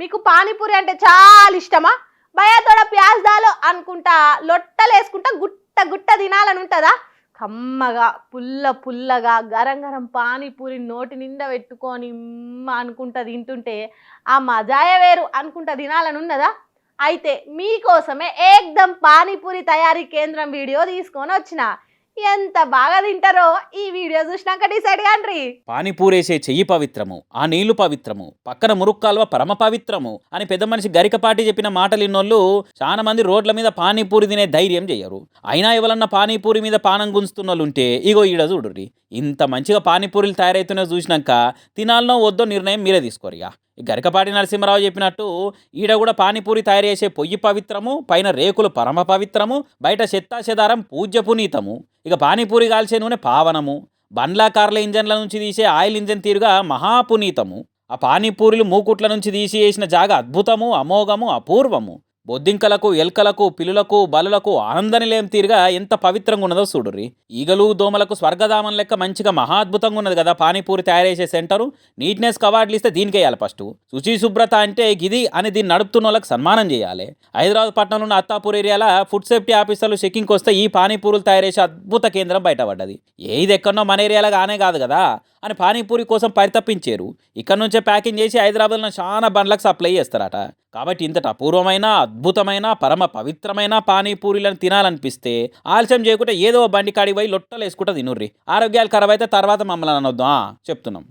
మీకు పానీపూరి అంటే చాలా ఇష్టమా? భయాతోడ ప్యాజ్ దాలో అనుకుంటా లొట్టలేసుకుంటా గుట్ట గుట్ట తినాలని ఉంటుందా? కమ్మగా పుల్ల పుల్లగా గరం గరం పానీపూరి నోటి నిండా పెట్టుకొని అనుకుంటా తింటుంటే ఆ మజాయే వేరు అనుకుంటా తినాలని ఉన్నదా? అయితే మీకోసమే ఏకదం పానీపూరి తయారీ కేంద్రం వీడియో తీసుకొని వచ్చిన. ఎంత బాగా తింటారో ఈ వీడియో చూసినాక డిసైడ్ కాండ్రి. పానీపూరేసే చెయ్యి పవిత్రము, ఆ నీళ్లు పవిత్రము, పక్కన మురుక్కాల్వ పరమ పవిత్రము అని పెద్ద మనిషి గరికపాటి చెప్పిన మాటలు ఇన్నోళ్ళు చాలా మంది రోడ్ల మీద పానీపూరి తినే ధైర్యం చెయ్యరు. అయినా ఎవరన్నా పానీపూరి మీద పానం గుంజుతున్నోళ్ళుంటే ఇగో ఈడ చూడుర్రి. ఇంత మంచిగా పానీపూరీలు తయారవుతున్నాయో చూసినాక తినాలనో వద్దో నిర్ణయం మీరే తీసుకోరిగా. గరికపాటి నరసింహరావు చెప్పినట్టు ఈడ కూడా పానీపూరి తయారు చేసే పొయ్యి పవిత్రము, పైన రేకులు పరమ పవిత్రము, బయట చెత్తాచెదారం పూజ్య పునీతము. ఇక పానీపూరి కాల్చే నూనె పావనము, బండ్ల కార్ల ఇంజన్ల నుంచి తీసే ఆయిల్ ఇంజన్ తీరుగా మహాపునీతము. ఆ పానీపూరిలు మూకుట్ల నుంచి తీసి వేసిన జాగ అద్భుతము, అమోఘము, అపూర్వము. బొద్దింకలకు, ఎల్కలకు, పిల్లులకు, బలులకు ఆనందనిలేం తీరుగా ఎంత పవిత్రంగా ఉన్నదో చూడుర్రి. ఈగలు దోమలకు స్వర్గధామం లెక్క మంచిగా మహాద్భుతంగా ఉన్నది కదా పానీపూరి తయారు చేసే సెంటరు. నీట్నెస్ అవార్డులు ఇస్తే దీనికి వేయాలి ఫస్ట్. శుచి శుభ్రత అంటే గిది అని దీన్ని నడుపుతున్న వాళ్ళకి సన్మానం చేయాలి. హైదరాబాద్ పట్టణంలో ఉన్న అత్తాపూర్ ఏరియాలో ఫుడ్ సేఫ్టీ ఆఫీసర్లు చెకింగ్కి వస్తే ఈ పానీపూరులు తయారు చేసే అద్భుత కేంద్రం బయటపడ్డది. ఏది ఎక్కడో మన ఏరియాలో కానే కాదు కదా అని పానీపూరి కోసం పరితపించారు. ఇక్కడ నుంచే ప్యాకింగ్ చేసి హైదరాబాద్లో చాలా బండ్లకు సప్లై చేస్తారట. కాబట్టి ఇంతటి అపూర్వమైన, అద్భుతమైన, పరమ పవిత్రమైన పానీపూరీలను తినాలనిపిస్తే ఆలస్యం చేయకుండా ఏదో బండి కాడికి పోయి లొట్టలు వేసుకుంటా తినుర్రి. ఆరోగ్యాలు ఖరాబ్ అయితే తర్వాత మమ్మల్ని అనొద్దు చెప్తున్నాం.